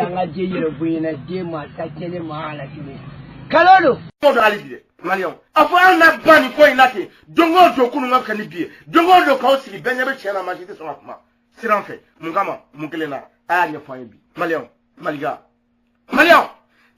Danga jeyere buyina dema sakene mahala kini. Kalolo. Kodo alibide. Malion. Afo na bani ko inate. Dongo do kunu ngaka ni bie. Dongo do ka osiri benyabe chena majite so akuma. Siranfe. Mungama munkelena. Aya nya fanye bi. Malion. Maliga. Malion.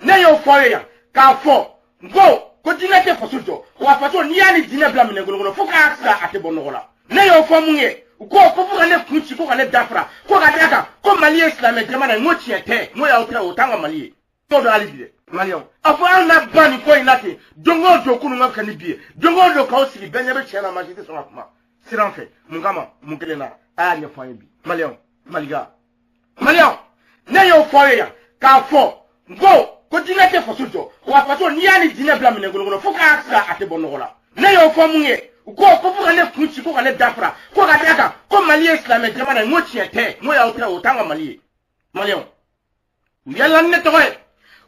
Ne yo foye ya. Ka fo. Go. Ko dinate fosujo. Wa fato ni yani dina bla mine golo foka aksa ate bonogola. Ne yo fo munye. Go ko fuka ne kunchi ko ne dafra. Ko ga daka. Ko mali islam e jamana ngo chiete. Ngo ya otra otanga mali. Kodo alibide. Malion. Afo na bani ko inate. Dongo do kunu ngaka ni bie. Dongo do ka osiri benyabe chena majite so akuma. Siranfe. Mungama munkelena. Aya nya fanye bi. Malion. Maliga. Malion. Ne yo foye ya. Ka fo. Go. Ko dinate fosujo. Wa fato ni yani dina bla mine golo foka aksa ate bonogola. Ne yo fo munye. Go ko fuka ne kunchi ko ne dafra. Ko ga daka. Ko mali islam e jamana ngo chiete. Ngo ya otra otanga mali. Malion. Uyala ne toye.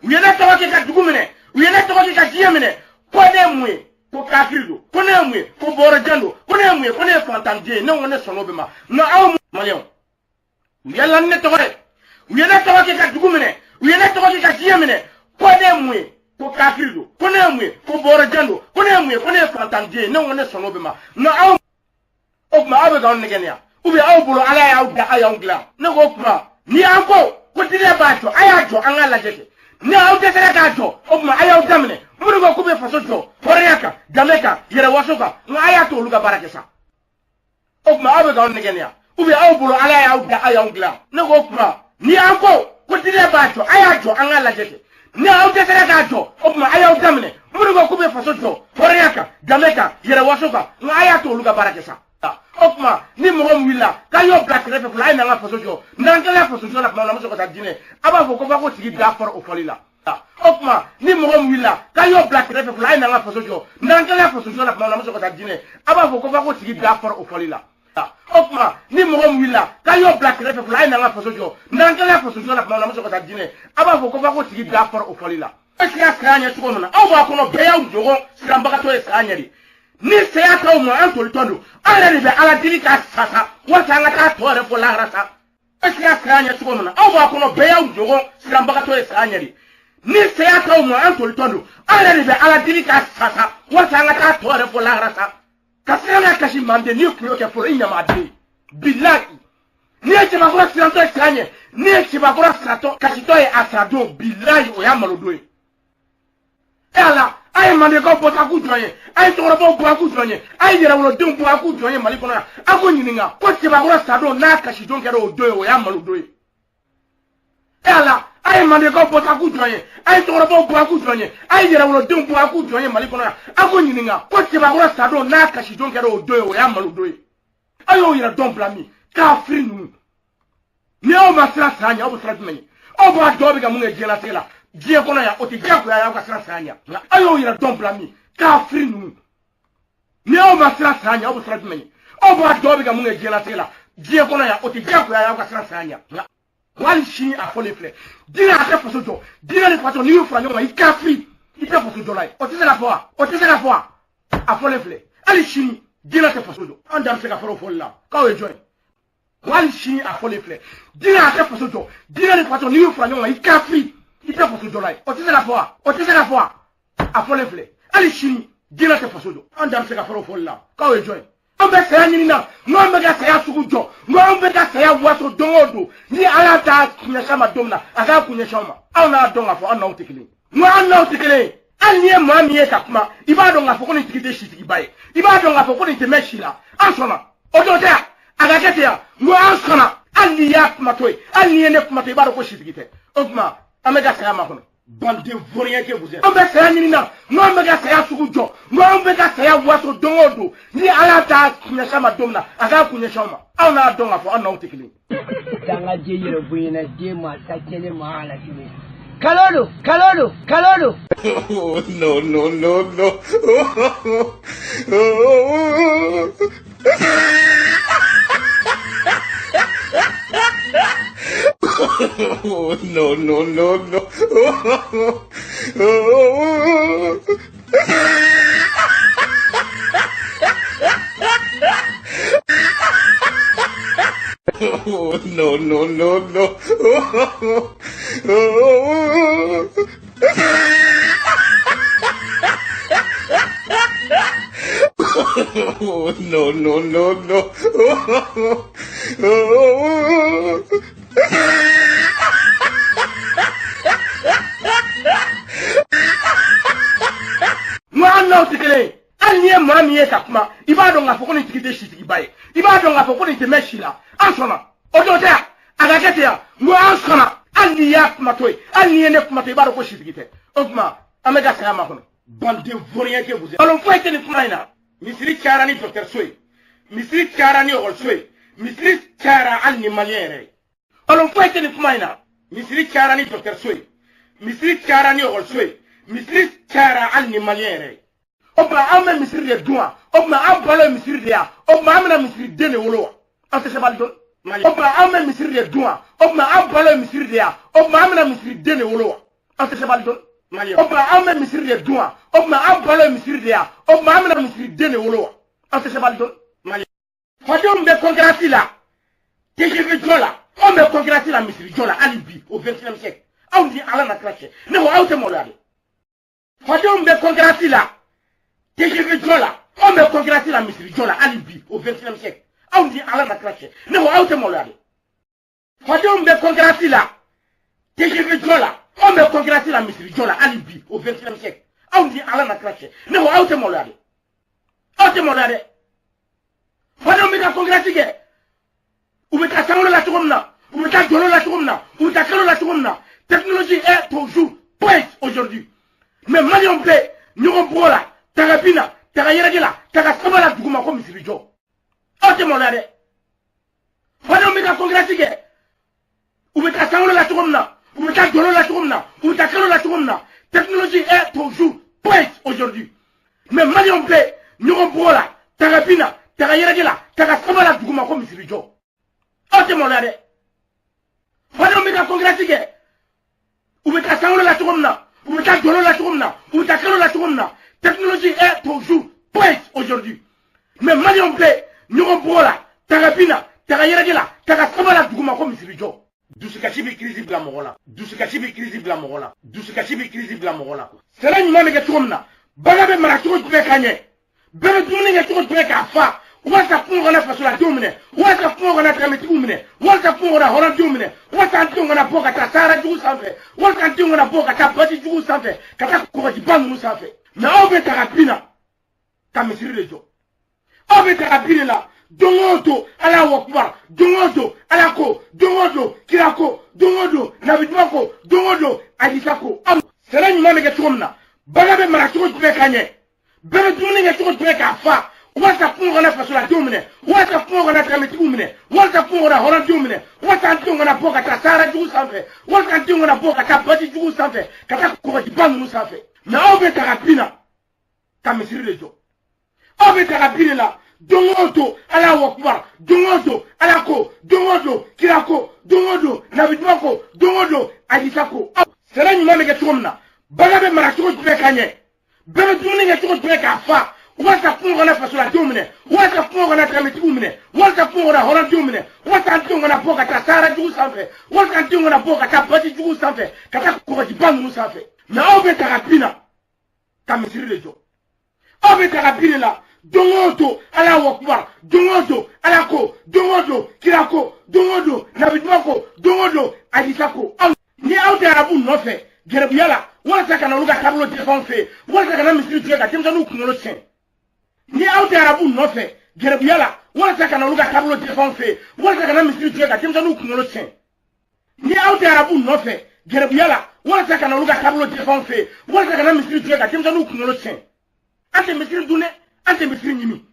Uyala toye ke ka dugumene. Uyala toye ke ka jiemene. Ko ne mwe. Ko kafirido. Ko ne mwe. Ko boro jando. Ko ne mwe. Ko ne fantandie. Ne wone sonobe ma. No aw Malion. Uyala ne toye. Uyala toye ke ka dugumene. Uyala toye ke ka jiemene. Ko ne mwe. Ko kafirido. Ko ne mwe. Ko boro jando. Ko ne mwe. Ko ne fantandie. Ne wone sonobe ma. No aw okuma abe ga onne genya. Ube aw bolo ala ya uda aya ungla. Ne ko okuma. Ni anko. Ko dire bacho ayajo angala jeke. Ni aw desere ka jo. Okuma aya udamne. Muri ko kube faso jo. Foreka, Jamaica, yere wasoka. No aya to luga barake sa. Okuma abe ga onne genya. Ube aw bolo ala ya uda aya ungla. Ne ko okuma. Ni anko. Ko dire bacho ayajo angala jeke. Ni aw desere ka jo. Okuma aya udamne. Muri ko kube faso jo. Foreka, Jamaica, yere wasoka. No aya to luga barake sa. Okuma ni mogom willa ka yo black refe fly na nga faso jo ndangala faso jo na kuma na muso ko ta dine aba fo ko ba ko tigi da for o folila okuma ni mogom willa ka yo black refe fly na nga faso jo ndangala faso jo na kuma na muso ko ta dine aba fo ko ba ko tigi da for o folila okuma ni mogom willa ka yo black refe fly na nga faso jo ndangala faso jo na kuma na muso ko ta dine aba fo ko ba ko tigi da for o folila esika kanya tuko mona aw ba ko no be yaw jogo sirambaka to esanyari ni seya taw mo an tol tondo ala ni be ala dili ka sasa wata nga ta tore fo la rasa esika kanya tuko mona aw ba ko no be yaw jogo sirambaka to esanyari ni seya taw mo an tol tondo ala ni be ala dili ka sasa wata nga ta tore fo la rasa kasana kashi mande ni ko ke fo inya made billahi ni e ba ko siranto esanye ni e ba ko sato kashi to e asado billahi o ya malodoe ala ay mande ko bota ku joye ay to robo bo ku joye ay yera wolo dum bo ku joye mali kono ako nyininga ko se ba ko sado na kashi don kero odoe o ya malodoe ala ay mande ko bota ku joye ay to robo bo ku joye ay yera wolo dum bo ku joye mali kono ako nyininga ko se ba ko sado na kashi don kero odoe o ya malodoe ayo yera don blami ka free nu ni o masra sanya o busra dmenye o bo adobe ga munge jela tela die kono ya oti jako ya ka sra sanya na ayo yira don blami ka free nu ni o ma sra sanya o busra dmenye o bo adobe ga munge jela tela die kono ya oti jako ya ka sra sanya na wali shi a fole fle dina ate foso jo dina ni fato ni u franyo ma ka free ite foso jo lai o te la fois a fole fle ali shi dina te foso jo andam se ka foro folla ka o joy wali shi a fole fle dina ate foso jo dina ni fato ni u franyo ma ka free ite foso jo lai o te la fois a fole fle ali shi dina te foso jo andam se ka foro folla ka o joy ambe saya nyini na ngombe ga saya sugu jo ngombe ga saya waso dongodo ni ala ta kunyesha madomna aga kunyesha ma au na donga fo ana utikile mwana utikile anye mwami ye kakuma ibado nga fo ko ni tikite shitiki baye ibado nga fo ko ni temeshila ansona odotea aga ketea ngwa ansona ali ya kuma toy ali ene kuma toy ibado ko shitikite okuma amega saya ma kono bande vorien que vous êtes ambe saya nyini na ngombe ga saya sugu jo ngombe ga saya waso dongodo ni ala ta kunyesha madomna aga kunyesha ma au na donga fo ana utikile Danga jeyere buyina dema sakene mahala kini. Kalolo. Oh, no. Oh, no. Oh, no. Oh, no, no, no, no. Mwana utikele, anye mwami ye kakuma, ibado nga fokoni tikite shitiki baye, ibado nga fokoni teme shila, ansona, ototea, agaketea, mwa ansona, anye ya kumatoi, anye ne kumatoi, ibado ko shitikite, okuma, amega sayama kono, bande vorien ke vous êtes. Alors faut être ni kumaina, misiri chara ni docteur soy, misiri chara ni ogol soy, misiri chara anye malien re. Alors faut être ni kumaina, misiri chara ni docteur soy, misiri chara ni ogol soy, misiri chara anye malien re. Oba ame misiri de doua, oba ambalo misiri de ya, oba amena misiri de ne woloa. Ante se balidon. Oba ame misiri de doua, oba ambalo misiri de ya, oba amena misiri de ne woloa. Ante se balidon. Oba ame misiri de doua, oba ambalo misiri de ya, oba amena misiri de ne woloa. Ante se balidon. Fadi on me congrati la. Tejevi jola, on me congrati la misiri jola alibi au 21e siècle. On dit ala na craché. Ne ho aute molade. Fadi on me congrati la. Tejevi jola, on me congrati la misiri jola alibi au 21e siècle. On dit ala na craché. Ne ho aute molade. Fadi on me congrati la. Tejevi jola, on me congrati la misiri jola alibi au 21e siècle. On dit ala na craché. Ne ho aute molade. Aute molade. Fadi on me congrati ke. Ou me kasangolo la tourna, ou me kasangolo la tourna, ou me kasangolo la tourna. Technologie est toujours pointe aujourd'hui. Mais Malion P, nous brola, Tarabina, Tarayeragila, Tarasabala Duguma comme Sirijo. Ote molade. Fadon me congratigue. Ou me kasangolo la tourna, ou me kasangolo la tourna, ou me kasangolo la tourna. Technologie est toujours pointe aujourd'hui. Mais Malion P, nous brola, Tarabina, Tarayeragila, Tarasabala Duguma comme Sirijo. Ote molade. Fadon me congratigue. Ou me kasangolo la tourna, ou me kasangolo la tourna, ou me kasangolo la tourna. Technologie est toujours pointe aujourd'hui. Mais Malion P, nous brola, Tarabina, Tarayeragila, Tarasabala Duguma comme Sirijo. Doucekachibi crise bla morola. Doucekachibi crise bla morola. Doucekachibi crise bla morola. C'est là une maman qui tourne. Bagabe maraturo de kanye. Bebe tourne qui tourne de kafa. Wasa fungo na fasola domine, wasa fungo na trameti umine, wasa fungo na horan domine, wasa antungo na boka ta sara jugu sanfe, wasa antungo na boka ta bati jugu sanfe, kata ko di bangu sanfe. Na obe tarapina kamisiri lejo. Obe tarapina la dongoto ala wakbar, dongoto ala ko, dongoto kirako, dongoto nabidwako, dongoto adisako. Sera nyuma mege tromna, bagabe maraturo de kanye. Bebe tourne qui tourne de kafa. Wasa fungo na fasola domine, wasa fungo na trameti umine, wasa fungo na horan domine, wasa antungo na boka ta sara jugu sanfe, wasa antungo na boka ta bati jugu sanfe, kata ko di bangu sanfe. Na obe tarapina kamisiri lejo. Obe tarapina la dongoto ala wakbar, dongoto ala ko, dongoto kirako, dongoto nabidwako, dongoto adisako. Sera nyuma mege tromna, bagabe maraturo de kanye. Bebe tourne qui tourne de kafa. Wasa fungo na fasola domine, wasa fungo na trameti umine, wasa fungo na horan domine, wasa antungo na boka ta sara jugu sanfe, wasa antungo na boka ta bati jugu sanfe, kata ko di bangu sanfe. Na obe tarapina kamisiri lejo. Obe tarapina la dongoto ala wakbar, dongoto ala ko, dongoto kirako, dongoto nabidwako, dongoto adisako. Ni auto arabu nofe, gerebiyala, wasa kana luga kablo defense, wasa kana misiri tuega temza nu kunolo chen. Ni auto arabu nofe, gerebiyala, wasa kana luga kablo defense, wasa kana misiri tuega temza nu kunolo chen. Ni auto arabu nofe, gerebiyala, wasa kana luga kablo defense, wasa kana misiri tuega temza nu kunolo chen. Ante misiri dune, ante misiri nyimi.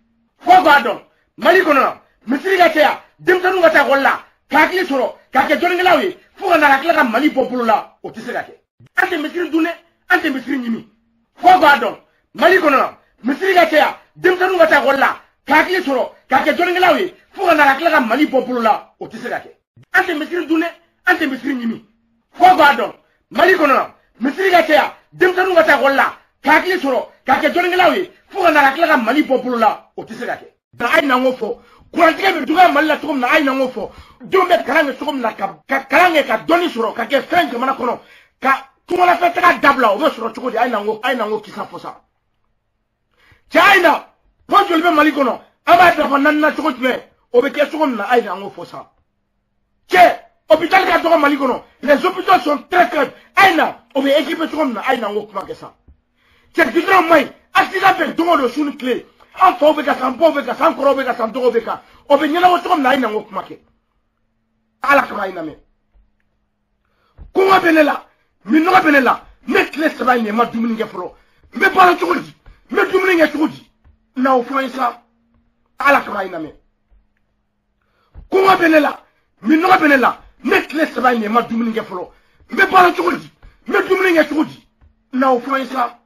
Fogo adon, mali kono, misiri gatea, demza nu gata golla, kakili soro, kake joningelawi, fuga na lakila ka mali popolo la, otise gate. Ante misiri dune, ante misiri nyimi. Fogo adon, mali kono, misiri gatea, demza nu gata golla, kakili soro, kake joningelawi, fuga na lakila ka mali popolo la, otise gate. Ante misiri dune, ante misiri nyimi. Fogo adon, mali kono, misiri gatea, demza nu gata golla, kakili soro, kake joningelawi, fuga na lakila ka mali popolo la, otise gate. Da ay na ngofo, kurantigɛ bɛ dugaya Mali la cogo min na a ye na n ko fɔ denw bɛ kalan kɛ cogo min na ka kalan kɛ ka dɔnni sɔrɔ ka kɛ fɛn jamana kɔnɔ ka tungalafɛ taga dabila o bɛ sɔrɔ cogo di a ye na n ko kisa fɔ sa cɛ a ye na pɔn joli bɛ Mali kɔnɔ an b'a dafa naani na cogo jumɛn o bɛ kɛ cogo min na a ye na n ko fɔ sa cɛ hôpital ka dɔgɔ Mali kɔnɔ les hôpitaux sont très faibles a ye na o bɛ équipé cogo min na a ye na n ko kuma kɛ sa cɛ goudron man ɲi accident bɛ don o don su ni tile an faw bɛ ka san baw bɛ ka san kɔrɔw bɛ ka san dɔgɔw bɛ ka o bɛ ɲɛnabɔ cogo min na a ye na n ko kuma kɛ ala kama a ye lamɛn kɔngɔ bɛ ne la minɔgɔ bɛ ne la ne tile saba in de ma dumuni kɛ fɔlɔ n bɛ balo cogo di n bɛ dumuni kɛ cogo di na o fɔ n ye sa ala kama a ye lamɛn kɔngɔ bɛ ne la minɔgɔ bɛ ne la ne tile saba in de ma dumuni kɛ fɔlɔ n bɛ balo cogo di n bɛ dumuni kɛ cogo di na o fɔ n ye sa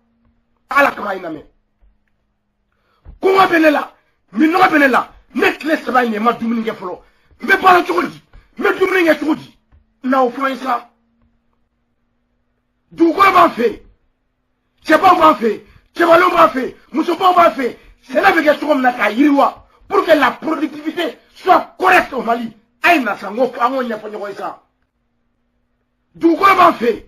ala kama a ye lamɛn kɔngɔ bɛ ne la minɔgɔ bɛ ne la ne tile saba in de ma dumuni kɛ fɔlɔ n bɛ balo cogo di n bɛ dumuni kɛ cogo di na o fɔ n ye sa dugukolo b'an fɛ yen cɛbaw b'an fɛ yen cɛbalenw b'an fɛ yen musobaw b'an fɛ yen sɛnɛ bɛ kɛ cogo min na k'a yiriwa pour que la productivité soit correcte au Mali a ye na sa an k'o ɲɛfɔ ɲɔgɔn ye sa dugukolo b'an fɛ yen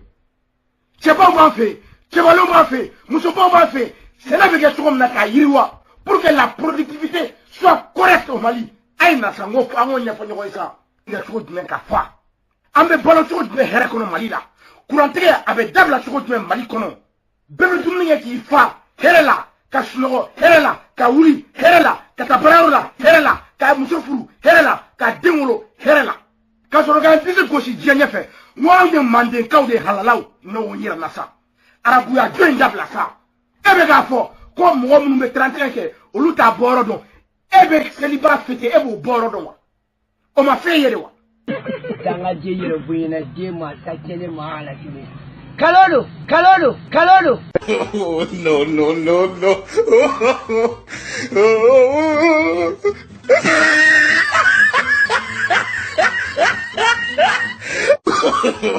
cɛbaw b'an fɛ yen cɛbalenw b'an fɛ yen musobaw b'an fɛ yen sɛnɛ bɛ kɛ cogo min na k'a yiriwa pour que la productivité soit correcte au Mali a ye na sa an k'o ɲɛfɔ ɲɔgɔn ye sa ɲɛ cogo jumɛn ka fa an bɛ balo cogo jumɛn hɛrɛ kɔnɔ Mali la kurantigɛ a bɛ dabila cogo jumɛn Mali kɔnɔ bɛɛ bɛ dumuni kɛ k'i fa hɛrɛ la ka sunɔgɔ hɛrɛ la ka wuli hɛrɛ la ka taa baarayɔrɔ la hɛrɛ la ka muso furu hɛrɛ la ka den wolo hɛrɛ la ka sɔrɔ ka disi gosi diɲɛ ɲɛfɛ n ko anw ye mandenkaw de halalaw n'o yira na sa arabuya jɔn in dabila sa e bɛ k'a fɔ ko mɔgɔ minnu bɛ 31 kɛ olu t'a bɔ yɔrɔ dɔn e bɛ seliba fêter e b'o bɔ yɔrɔ dɔn wa o ma fɛn ye de wa Tanga je yɛrɛ bonyana den ma ta kɛnɛ ma ala tuguni kalo do Oh, no, no, no, no.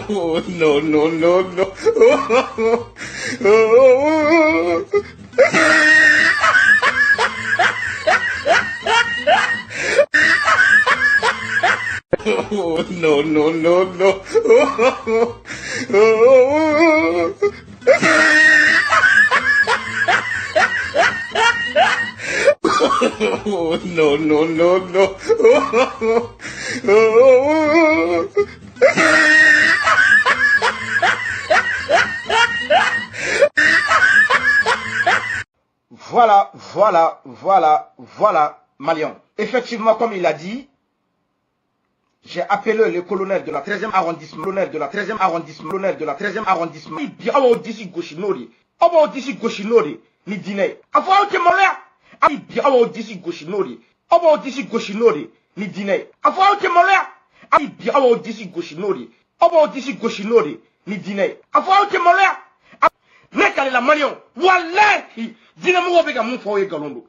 Oh, no, no, no, no. Oh, no, no, no, no. Oh, no, no, no, no. Voilà, Malion. Effectivement, comme il a dit, j'ai appelé le colonel de la 13e arrondissement, colonel de la 13e arrondissement. Il dit, oh, d'ici Goshinori, ni dîner. Avant que Molia, il dit, oh, d'ici Goshinori, ni dîner. Avant que Molia, il dit, oh, d'ici Goshinori, ni dîner. Avant que Molia, ne kale la Malion, wallahi, dinamu bega mun fo ye galondo.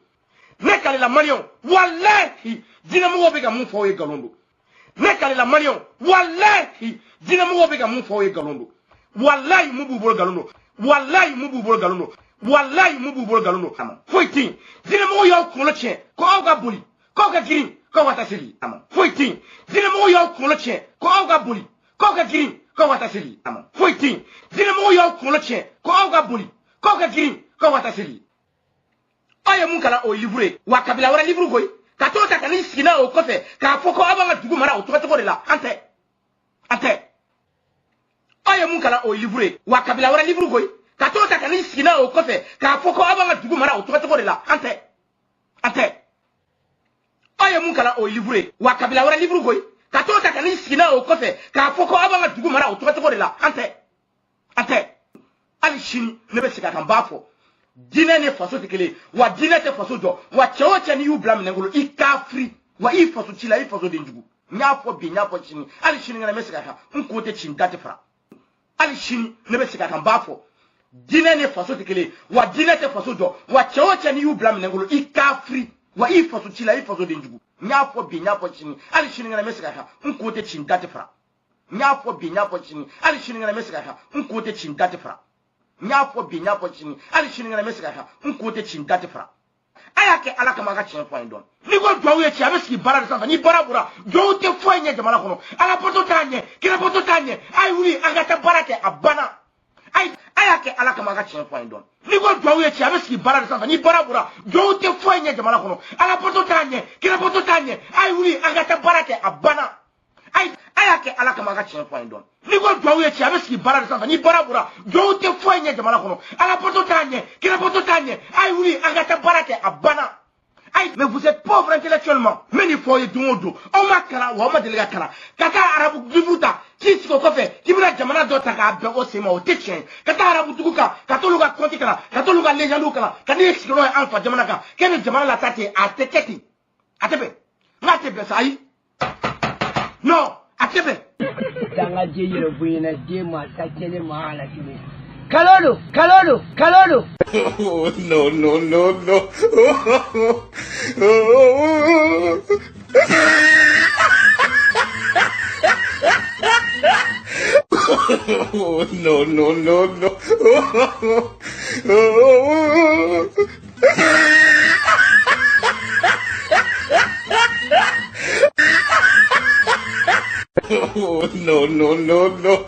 Ne kale la Malion, wallahi, dinamu bega mun fo ye galondo. Ne kale la Malion, wallahi, dinamu bega mun fo ye galondo. Wallahi mubu bol galondo. Wallahi mubu bol galondo. Foitin, dinamu yo ko le tien, ko ga boli, ko ga girin, ko wa taseli. Foitin, dinamu yo ko le tien, ko ga boli, ko ga girin, ko wa taseli. Foitin, dinamu yo ko le tien, ko ga boli, ko ga girin, ko wa taseli. Aye mun kala o livre wa kabila wara livre koy ka to ta kan sikina o kofe ka foko abanga dugu mara o to de la ante aye mun kala o livre wa kabila wara livre koy ka to ta kan sikina o kofe ka foko abanga dugu mara o to de la ante aye mun kala o livre wa kabila wara livre koy ka to ta kan sikina o kofe ka foko abanga dugu mara o to de la ante ali shini ne be sika kan bafo dîner ne faso tikele wa dîner te faso do wa chewo chani yu blam ngolo ikafri wa I faso chila I faso de njugu nyafo bi nyafo chini ali shini ngana mesika ka nko te chin date fra ali shini ne be sika kan bafo dîner ne faso tikele wa dîner te faso do wa chewo chani yu blam ngolo ikafri wa I faso chila I faso de njugu nyafo bi nyafo chini ali shini ngana mesika ka nko te chin date fra nyafo bi nyafo chini ali shini ngana mesika ka nko te chin date fra nyafo bi nyafo chini ali shini ngana mesika ka nko te chin date fra ayake ala kama ka tiɲɛ fɔ an ye dɔn ni ko duwawu ye tiɲɛ a bɛ sigi baara de sanfɛ ni baara bɔra duwawu tɛ foyi ɲɛ jamana kɔnɔ ala bato t'a ɲɛ kira bato t'a ɲɛ a ye wuli an ka taa baara kɛ a banna ayake ala kama ka tiɲɛ fɔ an ye dɔn ni ko duwawu ye tiɲɛ a bɛ sigi baara de sanfɛ ni baara bɔra duwawu tɛ foyi ɲɛ jamana kɔnɔ ala bato t'a ɲɛ kira bato t'a ɲɛ a ye wuli an ka taa baara kɛ a banna ayake ala kama ka tiɲɛ fɔ an ye dɔn ni ko duwawu ye tiɲɛ a bɛ sigi baara de sanfɛ ni baara bɔra duwawu tɛ foyi ɲɛ jamana kɔnɔ ala bato t'a ɲɛ kira bato t'a ɲɛ a ye wuli an ka taa baara kɛ a banna. Mais vous êtes pauvre intellectuellement. Mais il faut y aller. On m'a kara, on m'a délégué kara. Kata arabu divuta, qui s'y fait, qui m'a jamana d'autres à béo c'est moi au tétien. Kata arabu tuka, katoluga konti kara, katoluga lejandou kara, kani exkilo alpha jamanaka, kani jamana la tate à teketi. A tebe, n'a tebe ça y. Non, a tebe. Tanga jeyere buyina dema sakene mahala kini. Kalolo, kalolo, kalolo. Oh, no, no, no, no. Oh, no, no, no, no. Oh, no, no, no, no.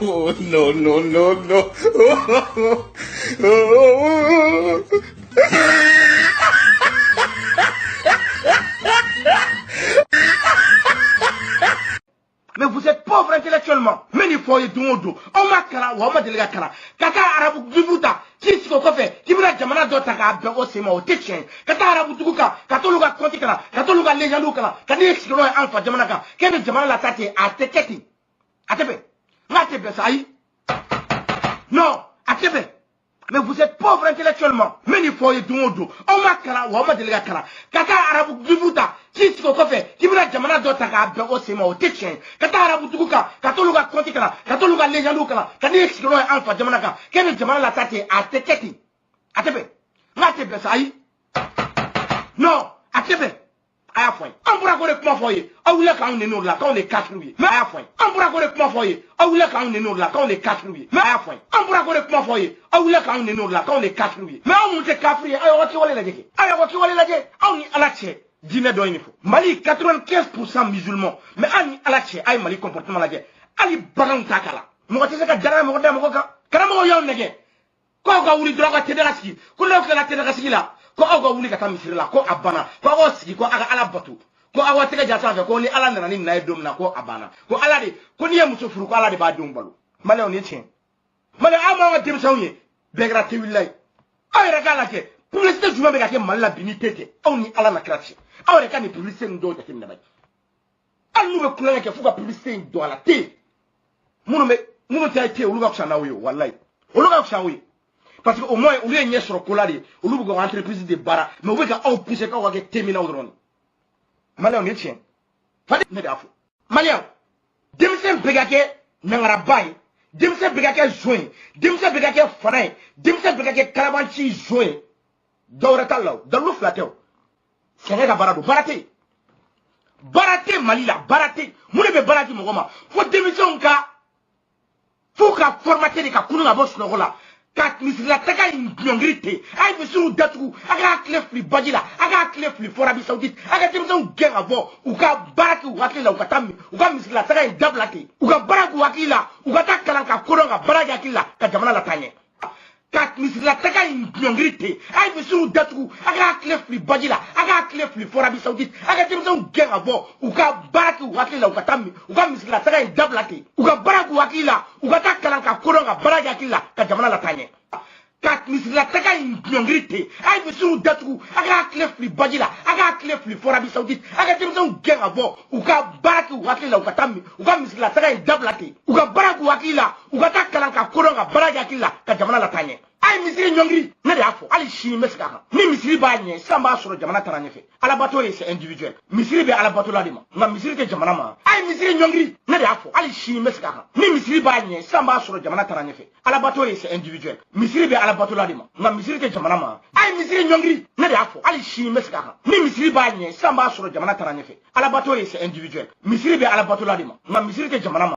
Oh, no, no, no, no. Mais vous êtes pauvre intellectuellement. Mais il faut y aller. On m'a kara, on m'a délégué kara. Kata arabu divuta, qui s'y fait, qui m'a jamana d'autres à béo c'est moi au tétien. Kata arabu tuka, katoluga konti kara, katoluga lejandou kara, kani exkilo alpha jamanaka, kani jamana la tate à teketi. A tebe, n'a tebe ça y. Non, a tebe. Mais vous êtes pauvre intellectuellement. Mais il faut y aller. On m'a kara, on m'a délégué kara. Kata arabu divuta, qui s'y fait, qui m'a jamana d'autres à béo c'est moi au tétien. Kata arabu tuka, katoluga konti kara, katoluga lejandou kara, kani exkilo alpha jamanaka, kani jamana la tate à teketi. A tebe, n'a tebe ça y. Non, a tebe. Aya foi. On pourra gore comment foyer. Ah oui là quand on est nous là, quand on est quatre louis. Mais aya foi. On pourra gore comment foyer. Ah oui là quand on est nous là, quand on est quatre louis. Mais aya foi. On pourra gore comment foyer. Ah oui là quand on est nous là, quand on est quatre louis. Mais on monte quatre louis. Ayo waki wale la jeke. Ayo waki wale la jeke. On y alache. Dîner do info. Mali 95% musulmans. Mais on y alache. Ayo Mali comportement la jeke. Ali barang takala. Mo tese ka dara mo da mo ka. Kana mo yaw nege. Ko ga wuli droga tederaski. Ko lew ka la tederaski la. Ko awa wuli ka misiri la ko abana ko awa sigi ko aga ala batu ko awa tega jata fe ko ni ala nana ni na dom na ko abana ko ala de ko ni muso furu ko ala de ba dum balu male on yetien male ama wa dem sawye begra te willahi ay regala ke publicité juma be ka ke malla bini tete on ni ala na krati aw re ka ni publicité ndo de tin dabay al nu be kula ke fuka publicité ndo ala te munu tay te ulu ka sana wo wallahi ulu ka sana wo. Parce qu'au moins, au lieu de sur le collier, au lieu de entreprise de bara, mais au lieu de pousser quand on va terminer au drone. Malien, on est tien. Fallait ne pas fou. Malien, demse begake n'angarabai, demse begake joint, demse begake farin, demse begake calabanchi joint. Dauratalo, dans l'eau flatteur. C'est un barado, baraté. Baraté, Malila, baraté. Moulé be baraté, mon goma. Faut démission ka. Faut ka formater les ka kunu la bosse no rola. Kat misila taka nyongirite ay bisuru datu aga klefli bajila aga klefli for Arabie Saoudite aga temson guerre avant uka baraki wakila ukatami uka misila taka dablati uka baraku wakila uka takalanka koronga baraki akila ka jamana la tanye kat misila taka nyongirite ay bisuru datu aga klefli bajila aga klefli for Arabie Saoudite aga temson guerre avant uka baraki wakila ukatami uka misila taka dablati uka baraku wakila uka takalanka koronga baraki akila ka jamana la tanye kat misila taka nyongirite ay bisuru datu aga klefli bajila aga klefli for Arabie Saoudite aga temson guerre avant uka baraki wakila ukatami uka misila taka dablati uka baraku wakila uka takalanka koronga baraki akila ka jamana la tanye ay misiri nyongri ne da fo ali shi mesika kan ni misiri ba nye samba soro jamana taranye fe alabato ye c'est individuel misiri be alabato la dima nga misiri te jamana ma ay misiri nyongri ne da fo ali shi mesika kan ni misiri ba nye samba soro jamana taranye fe alabato ye c'est individuel misiri be alabato la dima nga misiri te jamana ma ay misiri nyongri ne da fo ali shi mesika kan ni misiri ba nye samba soro jamana taranye fe alabato ye c'est individuel misiri be alabato la dima nga misiri te jamana ma